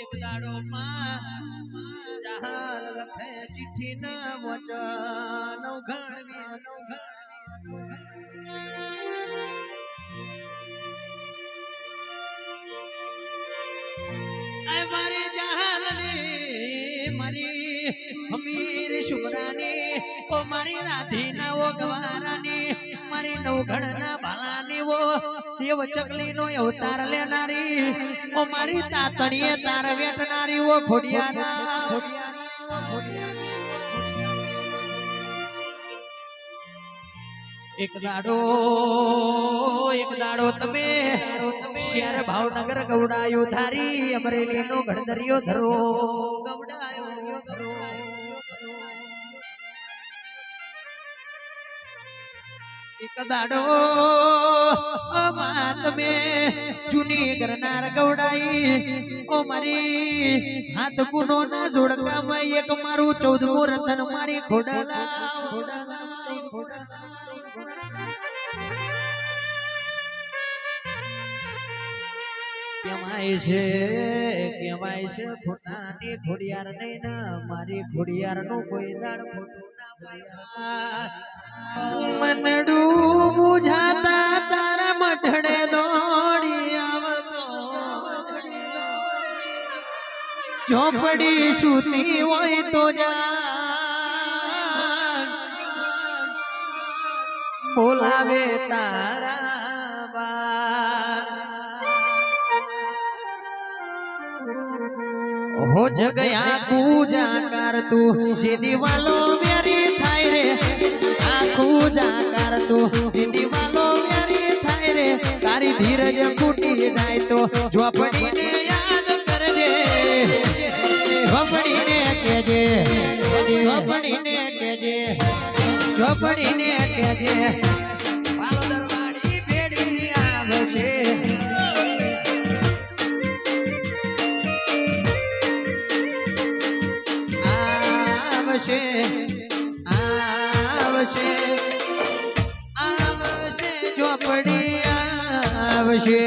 એક દાડો માં જહાલ લખે ચિઠ્ઠી ના વચન મારી જહાલ મારી હમીર શુભરાની ઓ મારી રાધી ના ઓગવારાની મારી નવઘણ ના ભાલાની ઓ દેવ ચકલી નો અવતાર લેનારી ઓ મારી તાતણીએ તાર વેટનારી ઓ ખોડિયાર એક દાડો તમે શહેર ભાવનગર ગવડાયો ધારી અમરેલી નો ગણદરિયો ધરો ગવડાયો ધરો એક દાડો તમે જૂની કરનાર ગવડાઈ ઓ મારી હાથ ગુનો ના જોડકામાં એક મારું 14મું રતન મારી ખોડલા કેમાય છે ખોટાની ખોડિયાર નહીં ના મારી ખોડિયાર નું કોઈ દાડ ખોટું ના પાયા મનડું બુઝાતા તારા મઢડે દોડી આવતો ઝોપડી સૂતી હોય તો જા બોલાવે તારા બા हो जगया पूजा कर तू जे दीवालो मेरी थाय रे पूजा कर तू जे दीवालो मेरी थाय रे तारी धीरज फूटी जाए तो झोपड़ी ने याद करजे झोपड़ी ने केजे झोपड़ी ने केजे झोपड़ी ने केजे पालो दरवाड़ी बेड़ी आवशे आवशे झोपड़ी आवशे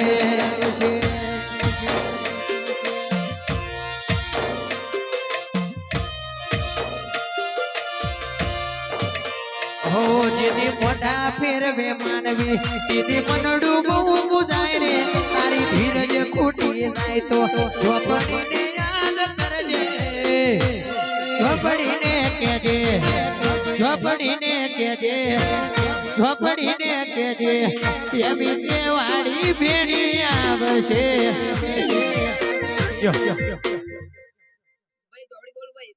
हो जेदी मोटा फेरवे मानवी तेदी मनडू बहु बुझाय रे तारी धीरज खूटी जाय तो झोपड़ी ने याद करजे झोपड़ी ने केजे झोपड़ी ने केजे झोपड़ी ने केजे एमी केवाड़ी भेड़ी आवशे यो भाई दौड़ी बोल भाई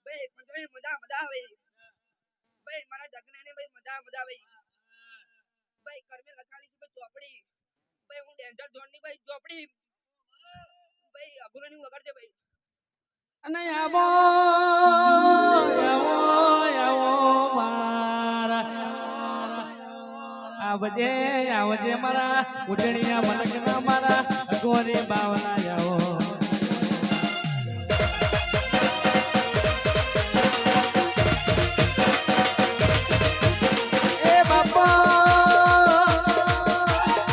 भाई पंजवे मजा भाई भाई मारा जगने ने भाई मजा भाई भाई कर में लखाली से झोपड़ी भाई हूं डेंजर जोन ની ભાઈ झोपड़ी ભાઈ અગુરાની વગર દે ભાઈ અને આવો મારા આવજે મારા ઉડણીયા મલકના મારા ગોરી બાવના આવો એ બાપા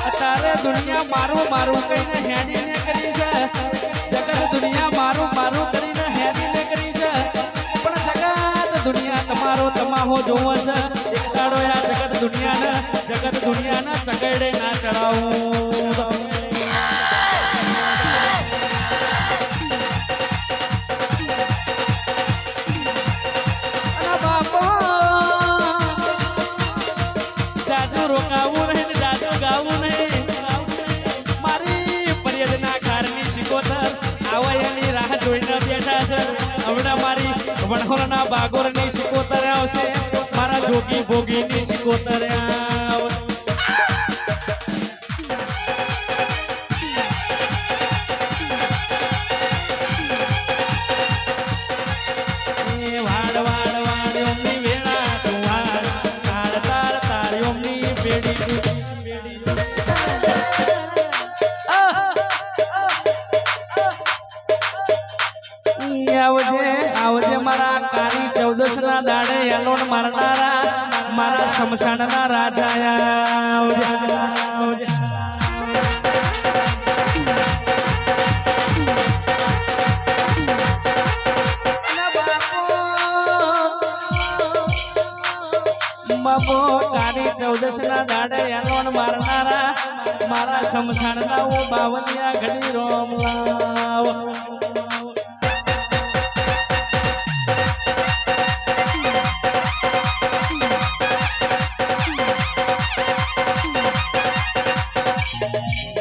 અત્યારે દુનિયા મારું કહીને હેડીને કરી છે જગત દુનિયા મારું કરીને હેડીને કરી છે પણ જગત દુનિયા તમારો જોવો છે એક દાડો આ જગત દુનિયાના ચકડે ના ચડાવું જાજુ રોકાવું નહીં જાજુ ગાવું નહીં મારી પરિયજના કારની શિકોતર આવવાની રાહ જોઈને બેઠા છે હમણાં મારી વણહોરના બાગોરની શિકોતર આવશે મારા જોગી ભોગીની શિકોતર આવશે આવજે મારા કાળી 14 ના દાડે એલોન મારનારા મારા શમશાનના રાજા આવજે 14 ના દાડે એલોન મારનારા મારા સમસાણના હું બાવલિયા ઘડી રોમ લાવ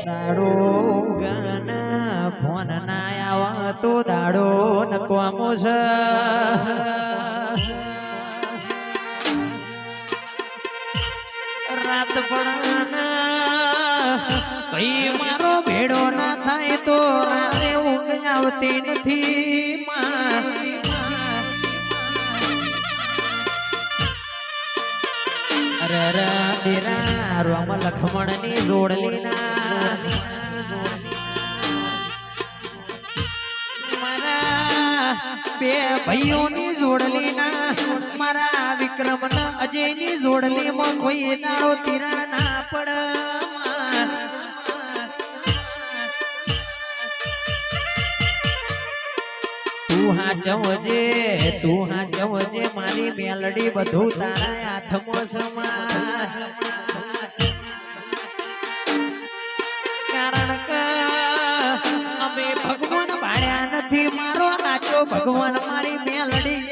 દાડો ગાના ફોન ના આવા તો દાડો નકવામો છે રાત પણ ભાઈ મારો ભેડો ના થાય તો રાતે ઊંઘ આવતી નથી અરે અરે દેરા રોમ લખમણ ની જોડલી ના મારા બે ભાઈઓની જોડલી ના મારા વિક્રમ ના અજય ની જોડલી માં કોઈ દાડો તિરાણ ના પડ તું હાચવજે મારી મેલડી બધું તારા હાથમાં સમાસ કારણ કે અમે ભગવાન ભાડ્યા નથી મારો આચો ભગવાન મારી મેલડી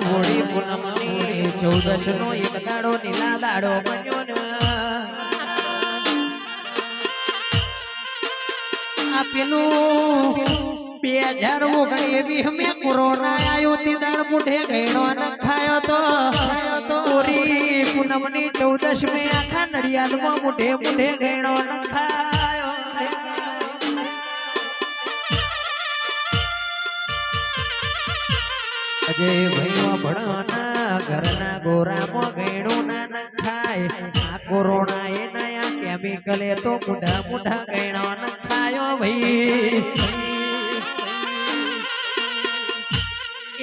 હોળી પૂનમની 14 નો એક દાડો નીલા દાડો બન્યો ને આ પેલું 2019 અમે કોરોના આયો તે દાડ મુઠે ગયણો ન ખાયો તો હોળી પૂનમની 14 મે આખા નડિયાદમાં મુઠે ગયણો ન ખાયો અજય ભાઈઓ ભણવાના ઘરના ગોરામાં ગયણું ના ખાય આ કોરોના એ નયા કેમિકલ એ તો મોઢા ગયણો ન ખાયો ભાઈ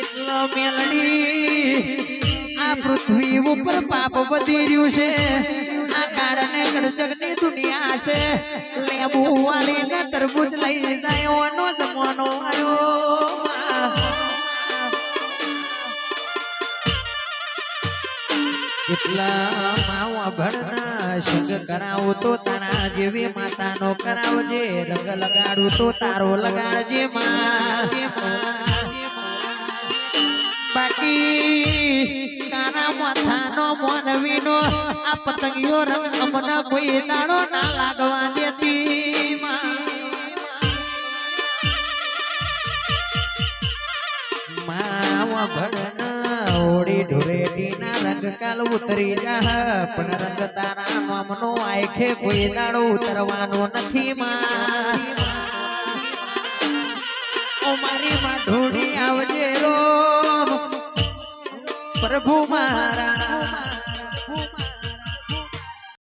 એટલો મેલડી આ પૃથ્વી ઉપર પાપ વધી રહ્યું છે આ કાળને ગડજગની દુનિયા છે લેબુ વાલીને તરબૂચ લઈ જાય નો જમાનો આયો એટલા માવા ભણના સંગ કરાવું તો તારા જેવી માતાનો કરાવજે રંગ લગાડું તો તારો લગાડજે બાકી કાના માથાનો મોનવીનો આ પતંગિયો રંગ અમને કોઈ દાડો ના લાગવા દેતી માવા ભણના ઓડી ઢોરેટી ના રંગ કાલ ઉતરી જા પણ રંગ તારા નામનો આંખે કોઈ દાડો ઉતરવાનો નથી ઓ મારી માં ઢોડી આવજે રોમ પ્રભુ મારા